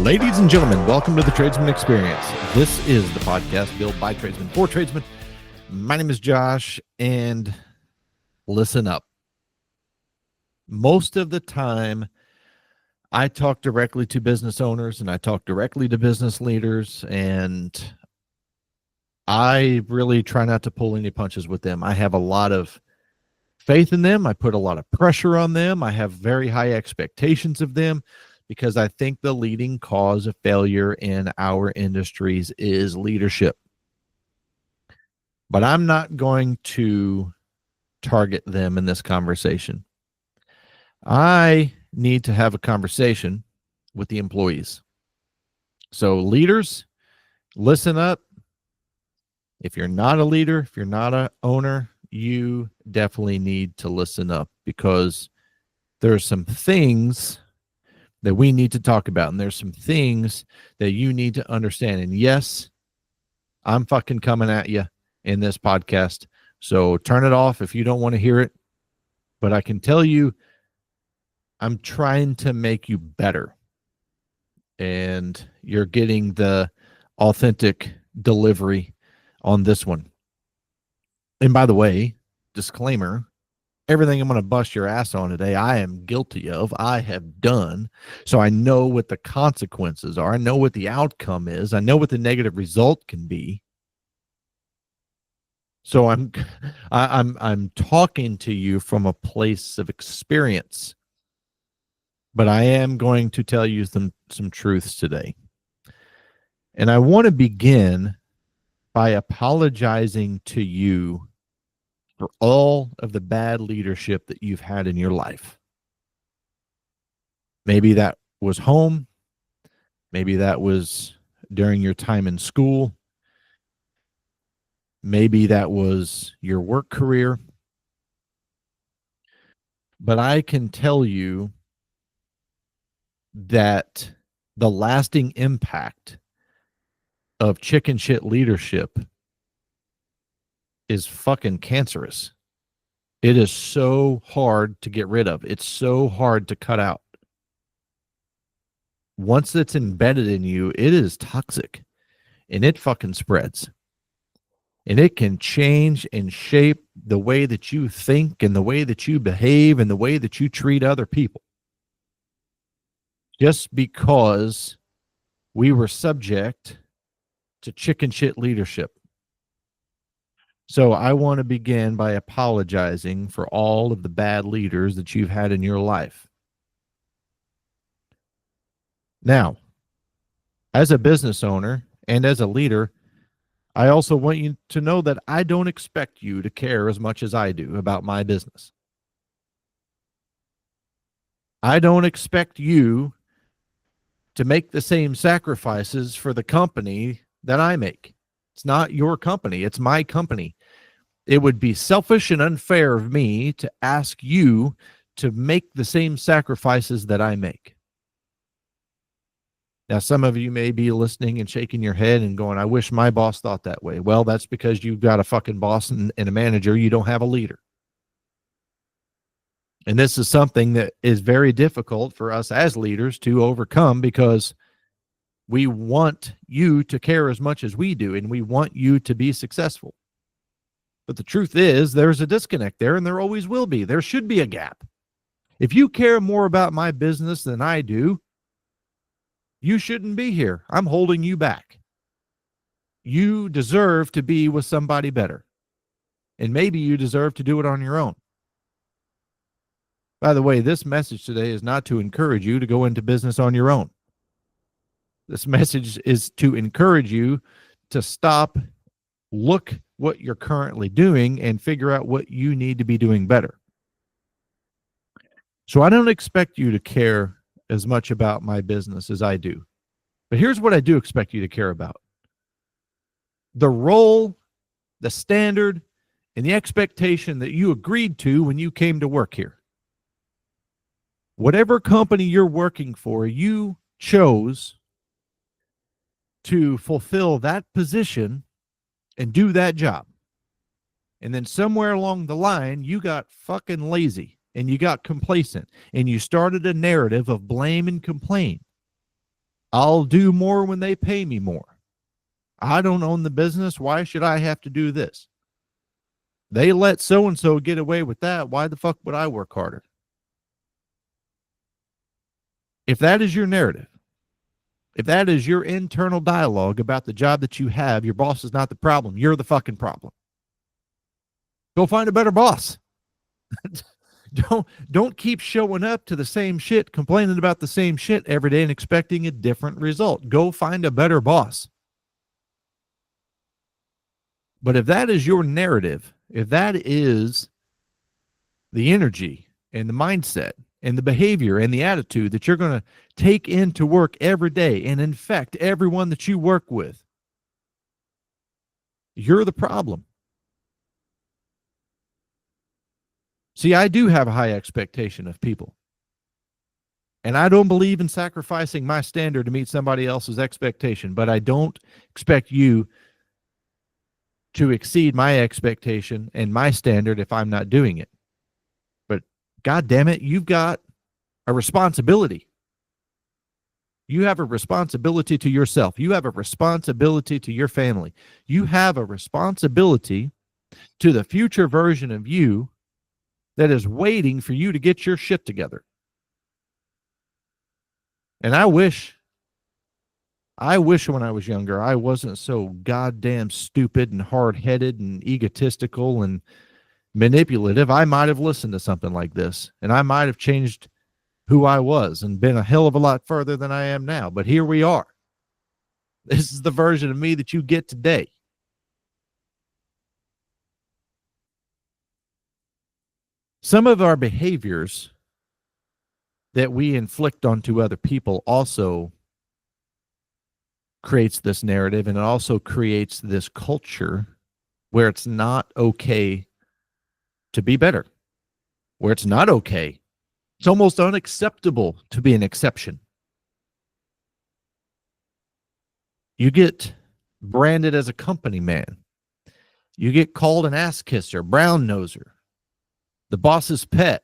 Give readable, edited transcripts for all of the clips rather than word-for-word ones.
Ladies and gentlemen, welcome to the Tradesman Experience. This is the podcast built by tradesmen for tradesmen. My name is Josh, and listen up. Most of the time, I talk directly to business owners and I talk directly to business leaders, and I really try not to pull any punches with them. I have a lot of faith in them. I put a lot of pressure on them. I have very high expectations of them, because I think the leading cause of failure in our industries is leadership. But I'm not going to target them in this conversation. I need to have a conversation with the employees. So leaders, listen up. If you're not a leader, if you're not an owner, you definitely need to listen up, because there are some things that we need to talk about, and there's some things that you need to understand. And yes, I'm fucking coming at you in this podcast, so turn it off if you don't want to hear it. But I can tell you, I'm trying to make you better, and you're getting the authentic delivery on this one. And by the way, disclaimer, everything I'm going to bust your ass on today, I am guilty of, I have done. So I know what the consequences are. I know what the outcome is. I know what the negative result can be. So I'm talking to you from a place of experience, but I am going to tell you some truths today. And I want to begin by apologizing to you for all of the bad leadership that you've had in your life. Maybe that was home. Maybe that was during your time in school. Maybe that was your work career. But I can tell you that the lasting impact of chicken shit leadership is fucking cancerous. It is so hard to get rid of. It's so hard to cut out. Once it's embedded in you, it is toxic, and it fucking spreads. And it can change and shape the way that you think and the way that you behave and the way that you treat other people. Just because we were subject to chicken shit leadership. So I want to begin by apologizing for all of the bad leaders that you've had in your life. Now, as a business owner and as a leader, I also want you to know that I don't expect you to care as much as I do about my business. I don't expect you to make the same sacrifices for the company that I make. It's not your company. It's my company. It would be selfish and unfair of me to ask you to make the same sacrifices that I make. Now, some of you may be listening and shaking your head and going, I wish my boss thought that way. Well, that's because you've got a fucking boss and a manager. You don't have a leader. And this is something that is very difficult for us as leaders to overcome, because we want you to care as much as we do, and we want you to be successful. But the truth is, there's a disconnect there, and there always will be. There should be a gap. If you care more about my business than I do, you shouldn't be here. I'm holding you back. You deserve to be with somebody better. And maybe you deserve to do it on your own. By the way, this message today is not to encourage you to go into business on your own. This message is to encourage you to stop, look what you're currently doing, and figure out what you need to be doing better. So I don't expect you to care as much about my business as I do. But here's what I do expect you to care about. The role, the standard, and the expectation that you agreed to when you came to work here. Whatever company you're working for, you chose to fulfill that position and do that job. And then somewhere along the line, you got fucking lazy and you got complacent and you started a narrative of blame and complain. I'll do more when they pay me more. I don't own the business. Why should I have to do this? They let so-and-so get away with that. Why the fuck would I work harder? If that is your narrative, if that is your internal dialogue about the job that you have, your boss is not the problem. You're the fucking problem. Go find a better boss. Don't keep showing up to the same shit, complaining about the same shit every day and expecting a different result. Go find a better boss. But if that is your narrative, if that is the energy and the mindset and the behavior and the attitude that you're going to take into work every day and infect everyone that you work with, you're the problem. See, I do have a high expectation of people. And I don't believe in sacrificing my standard to meet somebody else's expectation, but I don't expect you to exceed my expectation and my standard if I'm not doing it. But God damn it, you've got a responsibility. You have a responsibility to yourself. You have a responsibility to your family. You have a responsibility to the future version of you that is waiting for you to get your shit together. And I wish when I was younger, I wasn't so goddamn stupid and hard-headed and egotistical and manipulative. I might have listened to something like this, and I might have changed who I was and been a hell of a lot further than I am now. But here we are. This is the version of me that you get today. Some of our behaviors that we inflict onto other people also creates this narrative, and it also creates this culture where it's not okay to be better, where it's not okay. It's almost unacceptable to be an exception. You get branded as a company man. You get called an ass kisser, brown noser, the boss's pet.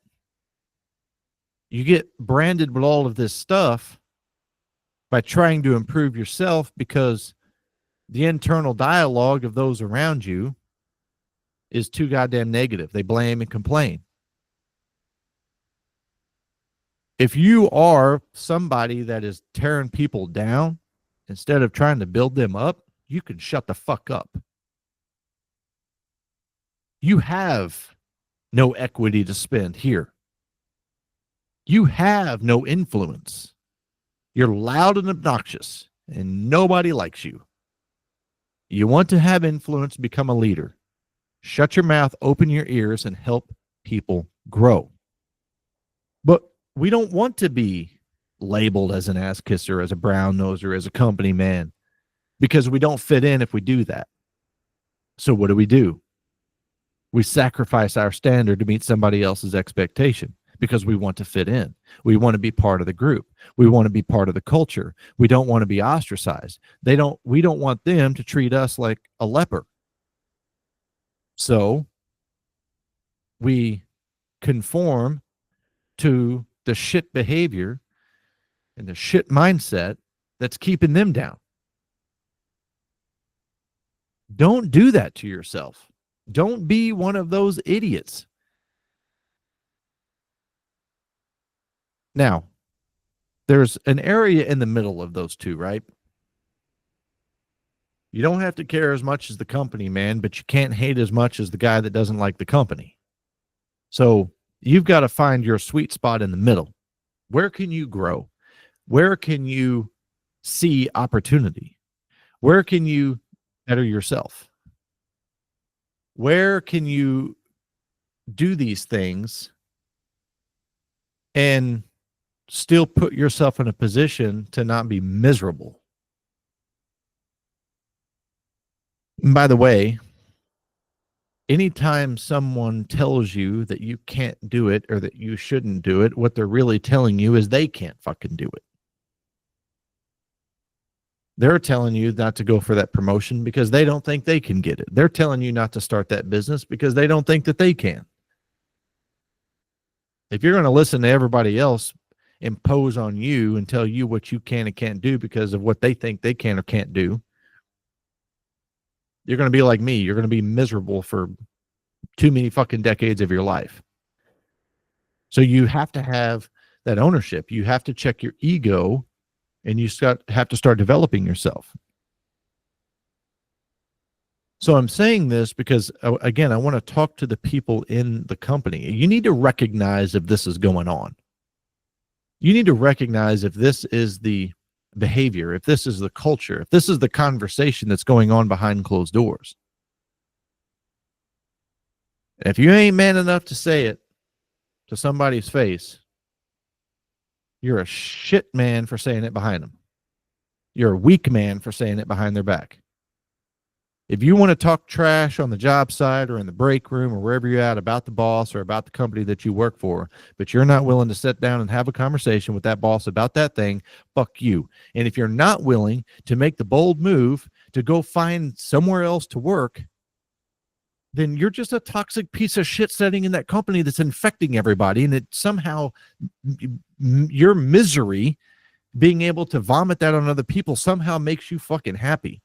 You get branded with all of this stuff by trying to improve yourself because the internal dialogue of those around you is too goddamn negative. They blame and complain. If you are somebody that is tearing people down instead of trying to build them up, you can shut the fuck up. You have no equity to spend here. You have no influence. You're loud and obnoxious, and nobody likes you. You want to have influence, become a leader. Shut your mouth, open your ears, and help people grow. But we don't want to be labeled as an ass kisser, as a brown noser, as a company man, because we don't fit in if we do that. So what do? We sacrifice our standard to meet somebody else's expectation because we want to fit in. We want to be part of the group. We want to be part of the culture. We don't want to be ostracized. We don't want them to treat us like a leper. So we conform to the shit behavior and the shit mindset that's keeping them down. Don't do that to yourself. Don't be one of those idiots. Now, there's an area in the middle of those two, right? You don't have to care as much as the company man, but you can't hate as much as the guy that doesn't like the company. So you've got to find your sweet spot in the middle. Where can you grow? Where can you see opportunity? Where can you better yourself? Where can you do these things and still put yourself in a position to not be miserable? And by the way, anytime someone tells you that you can't do it or that you shouldn't do it, what they're really telling you is they can't fucking do it. They're telling you not to go for that promotion because they don't think they can get it. They're telling you not to start that business because they don't think that they can. If you're going to listen to everybody else impose on you and tell you what you can and can't do because of what they think they can or can't do, you're going to be like me. You're going to be miserable for too many fucking decades of your life. So you have to have that ownership. You have to check your ego, and you have to start developing yourself. So I'm saying this because, again, I want to talk to the people in the company. You need to recognize if this is going on. You need to recognize if this is the behavior, if this is the culture, if this is the conversation that's going on behind closed doors. And if you ain't man enough to say it to somebody's face, you're a shit man for saying it behind them. You're a weak man for saying it behind their back. If you want to talk trash on the job site or in the break room or wherever you're at about the boss or about the company that you work for, but you're not willing to sit down and have a conversation with that boss about that thing, fuck you. And if you're not willing to make the bold move to go find somewhere else to work, then you're just a toxic piece of shit sitting in that company that's infecting everybody. And it somehow, your misery, being able to vomit that on other people, somehow makes you fucking happy.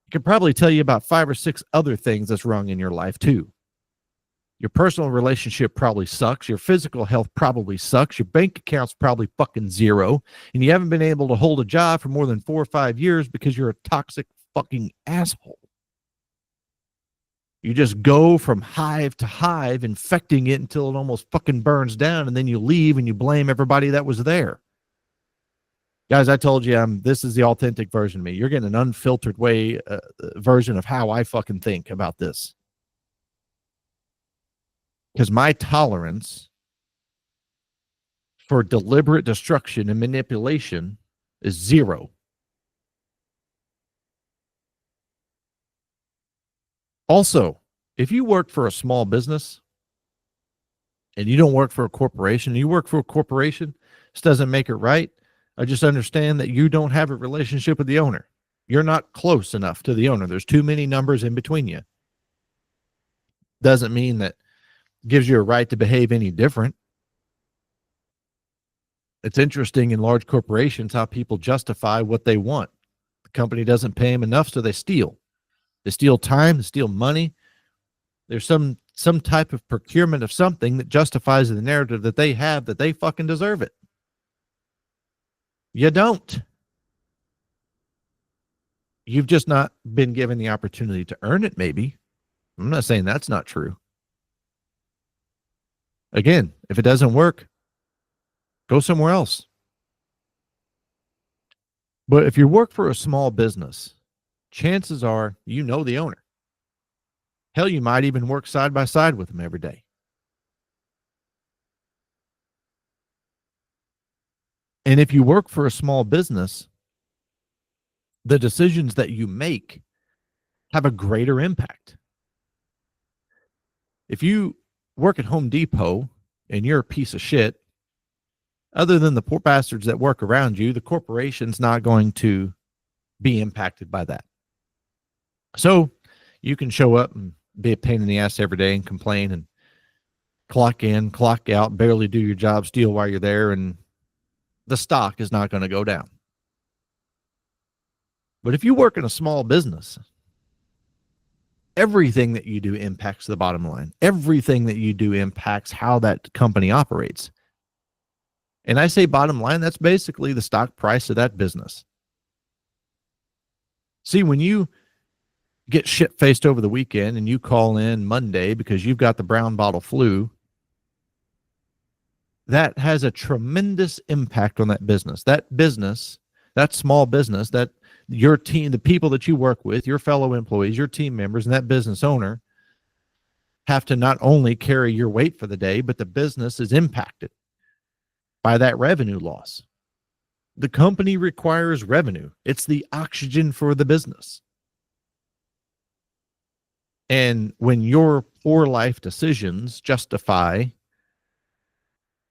I could probably tell you about 5 or 6 other things that's wrong in your life too. Your personal relationship probably sucks. Your physical health probably sucks. Your bank account's probably fucking zero. And you haven't been able to hold a job for more than 4 or 5 years because you're a toxic fucking asshole. You just go from hive to hive, infecting it until it almost fucking burns down, and then you leave and you blame everybody that was there. Guys, I told you this is the authentic version of me. You're getting an unfiltered version of how I fucking think about this. Because my tolerance for deliberate destruction and manipulation is 0. Also, if you work for a small business and you don't work for a corporation, you work for a corporation, this doesn't make it right. I just understand that you don't have a relationship with the owner. You're not close enough to the owner. There's too many numbers in between you. Doesn't mean that gives you a right to behave any different. It's interesting in large corporations how people justify what they want. The company doesn't pay them enough, so they steal. They steal time, they steal money. There's some type of procurement of something that justifies the narrative that they have that they fucking deserve it. You don't. You've just not been given the opportunity to earn it, maybe. I'm not saying that's not true. Again, if it doesn't work, go somewhere else. But if you work for a small business, chances are you know the owner. Hell, you might even work side by side with them every day. And if you work for a small business, the decisions that you make have a greater impact. If you work at Home Depot and you're a piece of shit, other than the poor bastards that work around you, the corporation's not going to be impacted by that. So you can show up and be a pain in the ass every day and complain and clock in, clock out, barely do your job, steal while you're there, and the stock is not going to go down. But if you work in a small business, everything that you do impacts the bottom line. Everything that you do impacts how that company operates. And I say bottom line, that's basically the stock price of that business. See, when you get shit-faced over the weekend and you call in Monday because you've got the brown bottle flu, that has a tremendous impact on that business. That business, that small business, that your team, the people that you work with, your fellow employees, your team members, and that business owner have to not only carry your weight for the day, but the business is impacted by that revenue loss. The company requires revenue. It's the oxygen for the business. And when your poor life decisions justify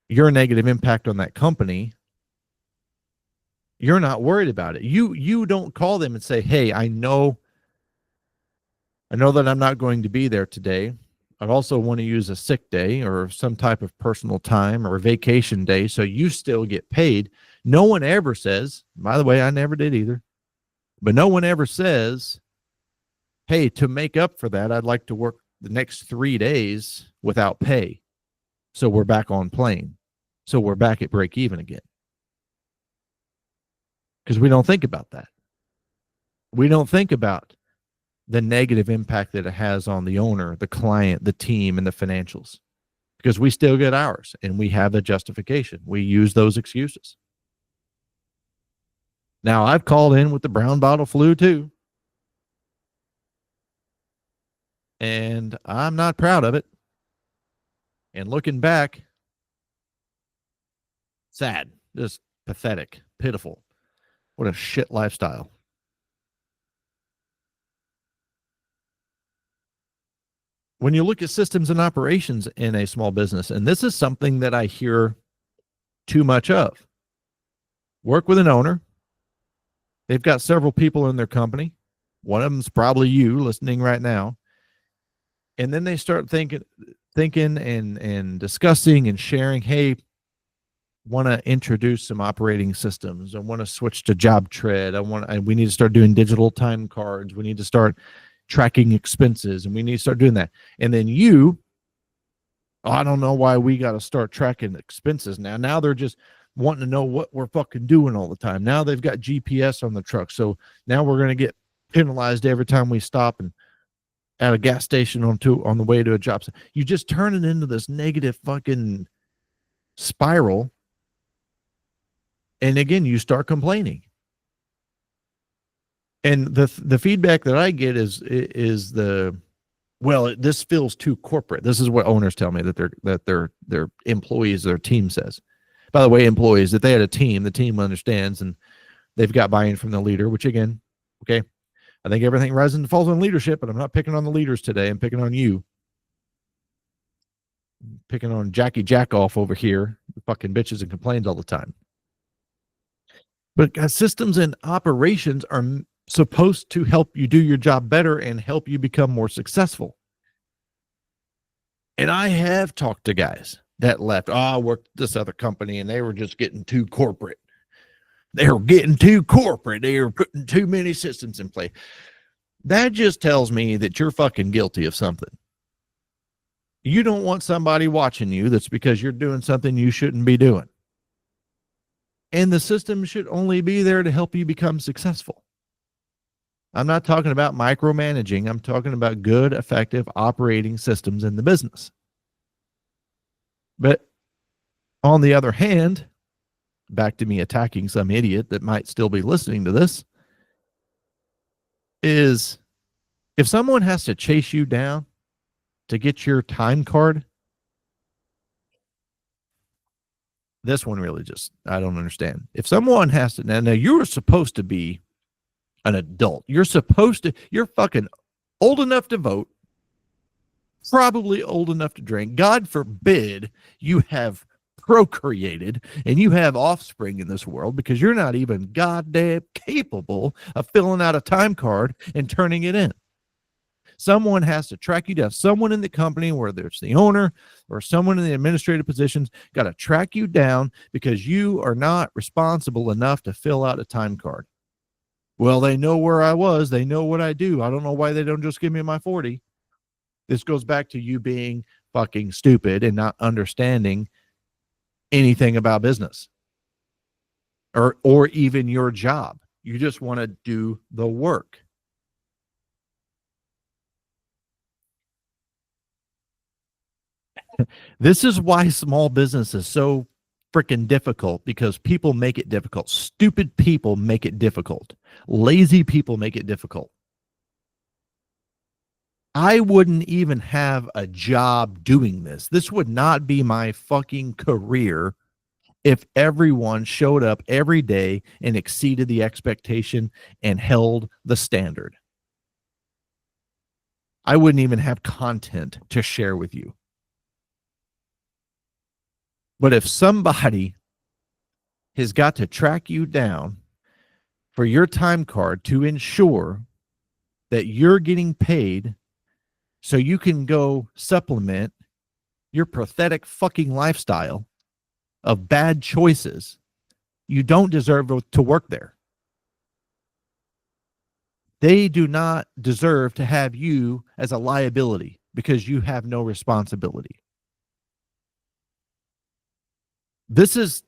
your negative impact on that company, you're not worried about it. You don't call them and say, hey, I know that I'm not going to be there today. I'd also want to use a sick day or some type of personal time or a vacation day so you still get paid. No one ever says, by the way, I never did either, but no one ever says, hey, to make up for that, I'd like to work the next 3 days without pay. So we're back on plane. So we're back at break even again. Because we don't think about that. We don't think about the negative impact that it has on the owner, the client, the team, and the financials. Because we still get ours and we have a justification. We use those excuses. Now, I've called in with the brown bottle flu too. And I'm not proud of it. And looking back, sad, just pathetic, pitiful. What a shit lifestyle. When you look at systems and operations in a small business, and this is something that I hear too much of, work with an owner. They've got several people in their company. One of them's probably you listening right now. And then they start thinking and discussing and sharing, hey, want to introduce some operating systems. I want to switch to JobTread. We need to start doing digital time cards. We need to start tracking expenses, and we need to start doing that. And then I don't know why we got to start tracking expenses now. Now they're just wanting to know what we're fucking doing all the time. Now they've got GPS on the truck. So now we're going to get penalized every time we stop and at a gas station on the way to a job site. You just turn it into this negative fucking spiral. And again, you start complaining. And the feedback that I get is this feels too corporate. This is what owners tell me that their employees, their team says. By the way, employees, if they had a team, the team understands and they've got buy-in from the leader, which again, okay, I think everything rises and falls on leadership, but I'm not picking on the leaders today. I'm picking on you. I'm picking on Jackie Jackoff over here, who fucking bitches and complains all the time. But systems and operations are supposed to help you do your job better and help you become more successful. And I have talked to guys that left. I worked at this other company and they were just getting too corporate. They were getting too corporate. They were putting too many systems in place. That just tells me that you're fucking guilty of something. You don't want somebody watching you that's because you're doing something you shouldn't be doing. And the system should only be there to help you become successful. I'm not talking about micromanaging. I'm talking about good, effective operating systems in the business. But on the other hand, back to me attacking some idiot that might still be listening to this, is if someone has to chase you down to get your time card, this one really just, I don't understand. If someone has to, now you're supposed to be an adult. You're fucking old enough to vote, probably old enough to drink. God forbid you have procreated and you have offspring in this world, because you're not even goddamn capable of filling out a time card and turning it in. Someone has to track you down. Someone in the company, whether it's the owner or someone in the administrative positions, got to track you down because you are not responsible enough to fill out a time card. Well, they know where I was. They know what I do. I don't know why they don't just give me my 40. This goes back to you being fucking stupid and not understanding anything about business or even your job. You just want to do the work. This is why small business is so freaking difficult, because people make it difficult. Stupid people make it difficult. Lazy people make it difficult. I wouldn't even have a job doing this. This would not be my fucking career if everyone showed up every day and exceeded the expectation and held the standard. I wouldn't even have content to share with you. But if somebody has got to track you down for your time card to ensure that you're getting paid so you can go supplement your pathetic fucking lifestyle of bad choices, you don't deserve to work there. They do not deserve to have you as a liability because you have no responsibility. This is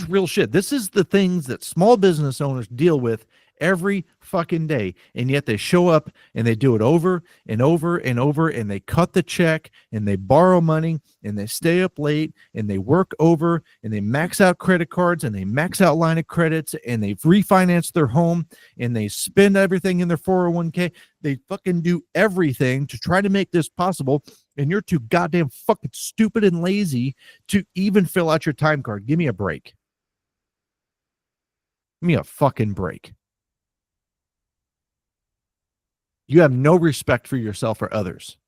real shit. This is the things that small business owners deal with every fucking day. And yet they show up and they do it over and over and over, and they cut the check and they borrow money and they stay up late and they work over and they max out credit cards and they max out line of credits and they've refinanced their home and they spend everything in their 401k. They fucking do everything to try to make this possible. And you're too goddamn fucking stupid and lazy to even fill out your time card. Give me a break. Give me a fucking break. You have no respect for yourself or others.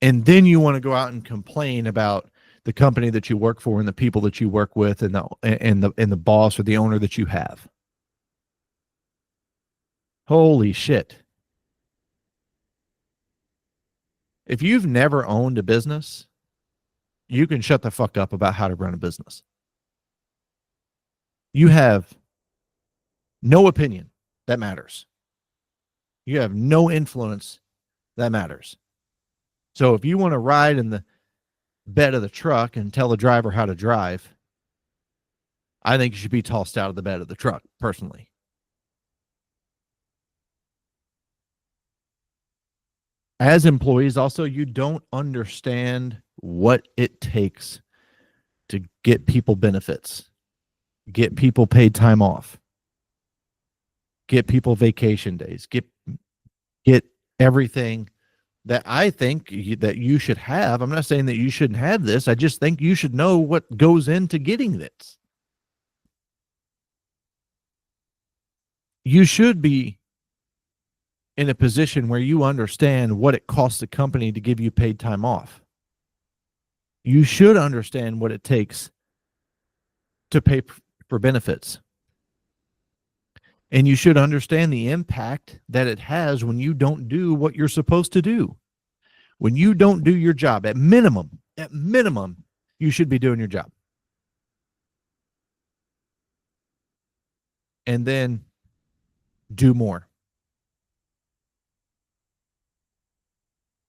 And then you want to go out and complain about the company that you work for and the people that you work with and the boss or the owner that you have. Holy shit. If you've never owned a business, you can shut the fuck up about how to run a business. You have no opinion that matters. You have no influence that matters. So if you want to ride in the bed of the truck and tell the driver how to drive, I think you should be tossed out of the bed of the truck, personally. As employees, also, you don't understand what it takes to get people benefits, get people paid time off, get people vacation days, get everything that I think that you should have. I'm not saying that you shouldn't have this. I just think you should know what goes into getting this. You should be in a position where you understand what it costs the company to give you paid time off. You should understand what it takes to pay for benefits. And you should understand the impact that it has when you don't do what you're supposed to do. When you don't do your job, at minimum, you should be doing your job. And then do more.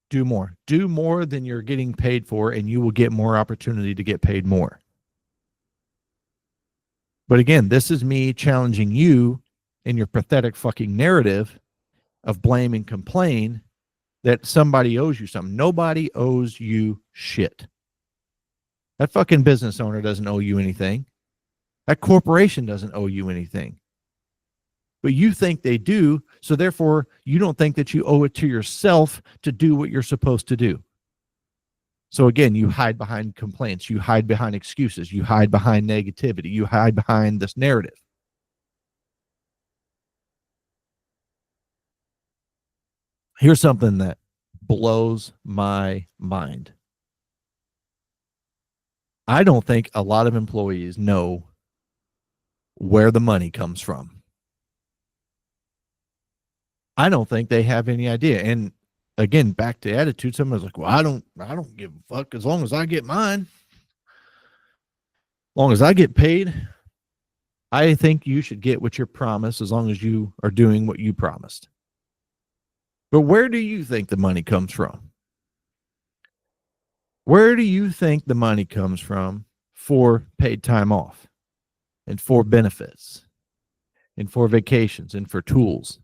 Do more. Do more than you're getting paid for, and you will get more opportunity to get paid more. But again, this is me challenging you in your pathetic fucking narrative of blame and complain that somebody owes you something. Nobody owes you shit. That fucking business owner doesn't owe you anything. That corporation doesn't owe you anything. But you think they do, so therefore you don't think that you owe it to yourself to do what you're supposed to do. So again, you hide behind complaints, you hide behind excuses, you hide behind negativity, you hide behind this narrative. Here's something that blows my mind. I don't think a lot of employees know where the money comes from. I don't think they have any idea. And again, back to attitude, someone's like, well, I don't give a fuck as long as I get mine. As long as I get paid, I think you should get what you're promised as long as you are doing what you promised. But where do you think the money comes from? Where do you think the money comes from for paid time off and for benefits and for vacations and for tools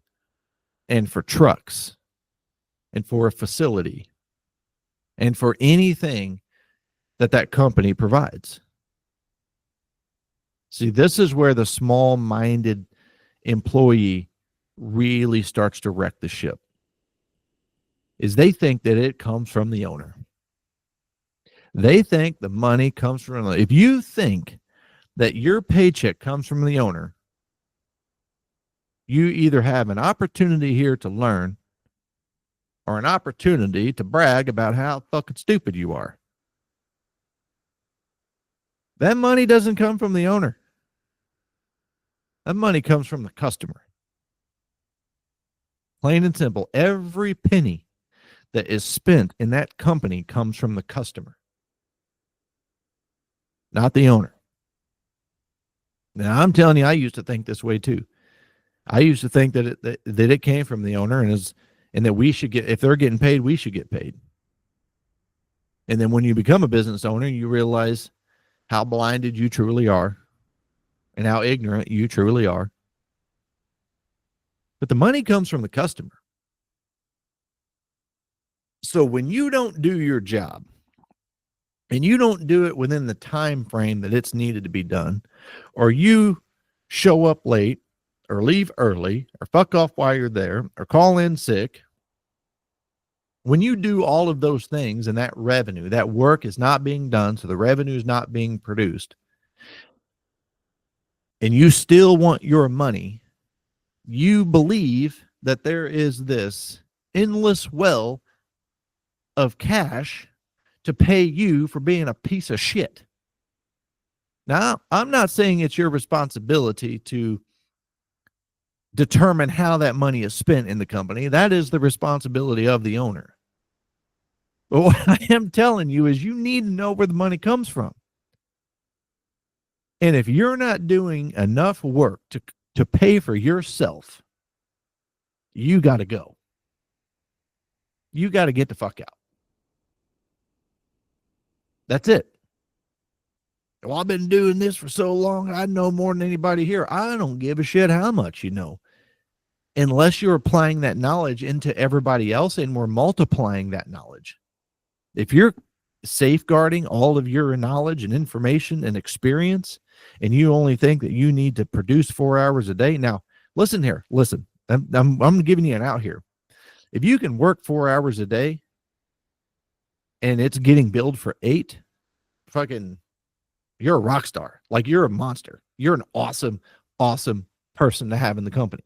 and for trucks and for a facility and for anything that company provides? See, this is where the small-minded employee really starts to wreck the ship, is they think that it comes from the owner. They think the money comes from, if you think that your paycheck comes from the owner, you either have an opportunity here to learn or an opportunity to brag about how fucking stupid you are. That money doesn't come from the owner. That money comes from the customer. Plain and simple. Every penny that is spent in that company comes from the customer, not the owner. Now, I'm telling you, I used to think this way too. I used to think that it came from the owner and that we should get, if they're getting paid, we should get paid. And then when you become a business owner, you realize how blinded you truly are and how ignorant you truly are. But the money comes from the customer. So when you don't do your job and you don't do it within the time frame that it's needed to be done, or you show up late or leave early or fuck off while you're there or call in sick, when you do all of those things and that revenue, that work is not being done, so the revenue is not being produced, and you still want your money, you believe that there is this endless well of cash to pay you for being a piece of shit. Now, I'm not saying it's your responsibility to determine how that money is spent in the company. That is the responsibility of the owner. But what I am telling you is you need to know where the money comes from. And if you're not doing enough work to pay for yourself, you got to go. You got to get the fuck out. That's it. Well, I've been doing this for so long, I know more than anybody here. I don't give a shit how much you know. Unless you're applying that knowledge into everybody else and we're multiplying that knowledge. If you're safeguarding all of your knowledge and information and experience, and you only think that you need to produce 4 hours a day. Now, listen here. Listen, I'm giving you an out here. If you can work 4 hours a day and it's getting billed for 8, fucking, you're a rock star. Like, you're a monster. You're an awesome, awesome person to have in the company.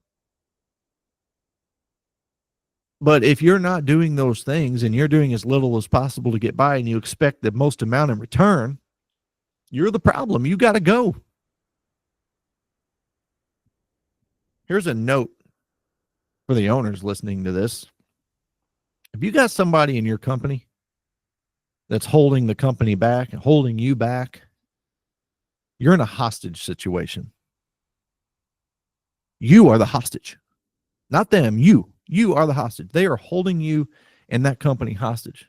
But if you're not doing those things and you're doing as little as possible to get by and you expect the most amount in return, you're the problem. You got to go. Here's a note for the owners listening to this. If you got somebody in your company that's holding the company back and holding you back, you're in a hostage situation. You are the hostage, not them. You are the hostage. They are holding you and that company hostage.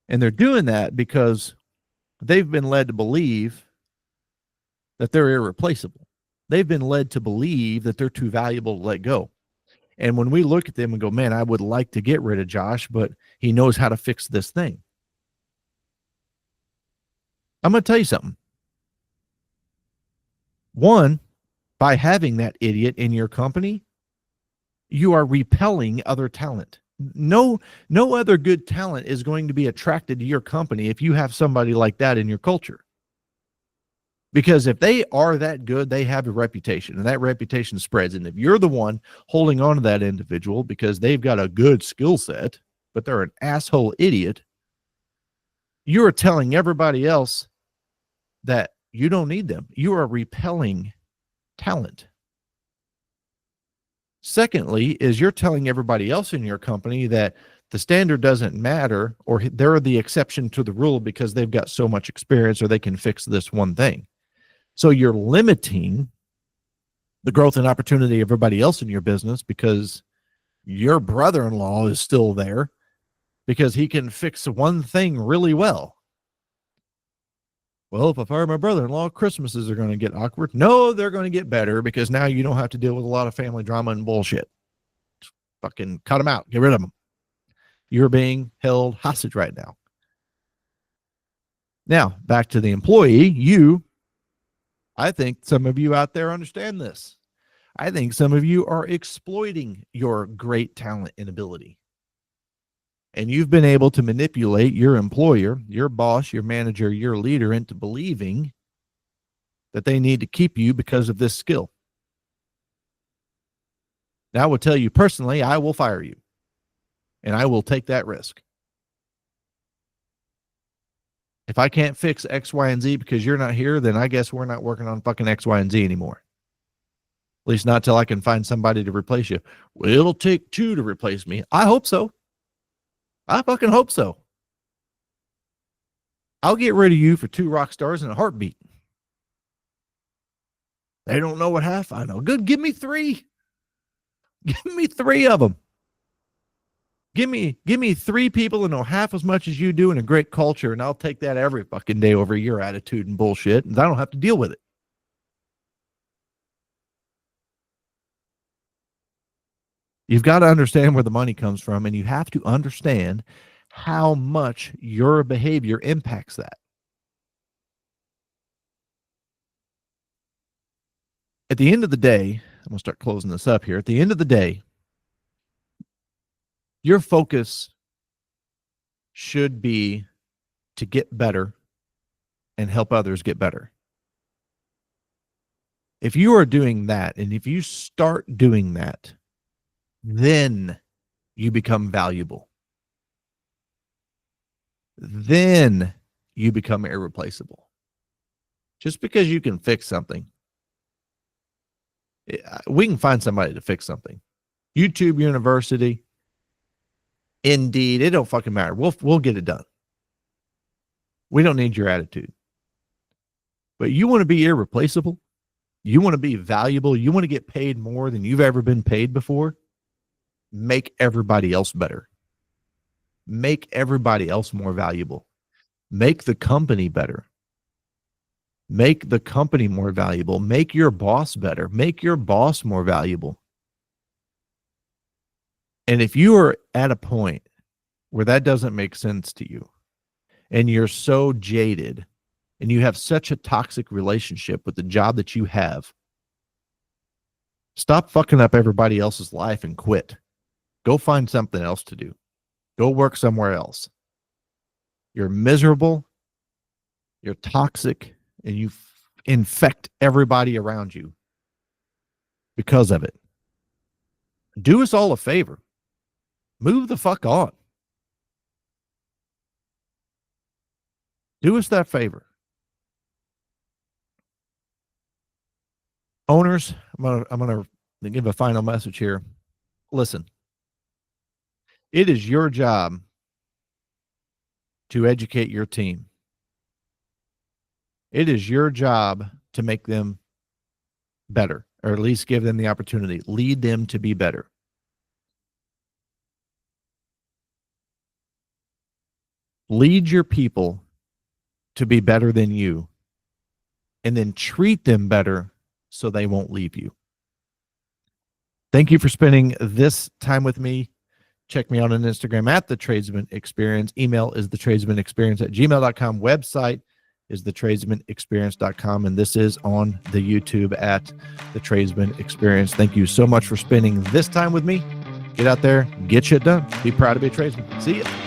And they're doing that because they've been led to believe that they're irreplaceable. They've been led to believe that they're too valuable to let go. And when we look at them and go, man, I would like to get rid of Josh, but he knows how to fix this thing. I'm going to tell you something. One, by having that idiot in your company, you are repelling other talent. No other good talent is going to be attracted to your company if you have somebody like that in your culture. Because if they are that good, they have a reputation, and that reputation spreads. And if you're the one holding on to that individual because they've got a good skill set, but they're an asshole idiot, you are telling everybody else that you don't need them. You are repelling talent. Secondly, is you're telling everybody else in your company that the standard doesn't matter, or they're the exception to the rule because they've got so much experience or they can fix this one thing. So you're limiting the growth and opportunity of everybody else in your business because your brother-in-law is still there because he can fix one thing really well. Well, if I fire my brother-in-law, Christmases are going to get awkward. No, they're going to get better because now you don't have to deal with a lot of family drama and bullshit. Just fucking cut them out. Get rid of them. You're being held hostage right now. Now, back to the employee. I think some of you out there understand this. I think some of you are exploiting your great talent and ability. And you've been able to manipulate your employer, your boss, your manager, your leader into believing that they need to keep you because of this skill. Now, I will tell you personally, I will fire you. And I will take that risk. If I can't fix X, Y, and Z because you're not here, then I guess we're not working on fucking X, Y, and Z anymore. At least not till I can find somebody to replace you. Well, it'll take 2 to replace me. I hope so. I fucking hope so. I'll get rid of you for 2 rock stars in a heartbeat. They don't know what half I know. Good. Give me 3. Give me 3 of them. Give me 3 people who know half as much as you do in a great culture, and I'll take that every fucking day over your attitude and bullshit, and I don't have to deal with it. You've got to understand where the money comes from, and you have to understand how much your behavior impacts that. At the end of the day, I'm going to start closing this up here. At the end of the day, your focus should be to get better and help others get better. If you are doing that, and if you start doing that, then you become valuable. Then you become irreplaceable. Just because you can fix something, we can find somebody to fix something. YouTube University, Indeed, it don't fucking matter. We'll get it done. We don't need your attitude. But you want to be irreplaceable? You want to be valuable? You want to get paid more than you've ever been paid before? Make everybody else better. Make everybody else more valuable. Make the company better. Make the company more valuable. Make your boss better. Make your boss more valuable. And if you are at a point where that doesn't make sense to you, and you're so jaded, and you have such a toxic relationship with the job that you have, stop fucking up everybody else's life and quit. Go find something else to do. Go work somewhere else. You're miserable, you're toxic, and you infect everybody around you because of it. Do us all a favor. Move the fuck on. Do us that favor. Owners, I'm gonna give a final message here. Listen, it is your job to educate your team. It is your job to make them better, or at least give them the opportunity. Lead them to be better. Lead your people to be better than you, and then treat them better so they won't leave you. Thank you for spending this time with me. Check me out on Instagram at The Tradesman Experience. Email is thetradesmanexperience@gmail.com. Website is thetradesmanexperience.com. And this is on the YouTube at The Tradesman Experience. Thank you so much for spending this time with me. Get out there, get shit done. Be proud to be a tradesman. See ya.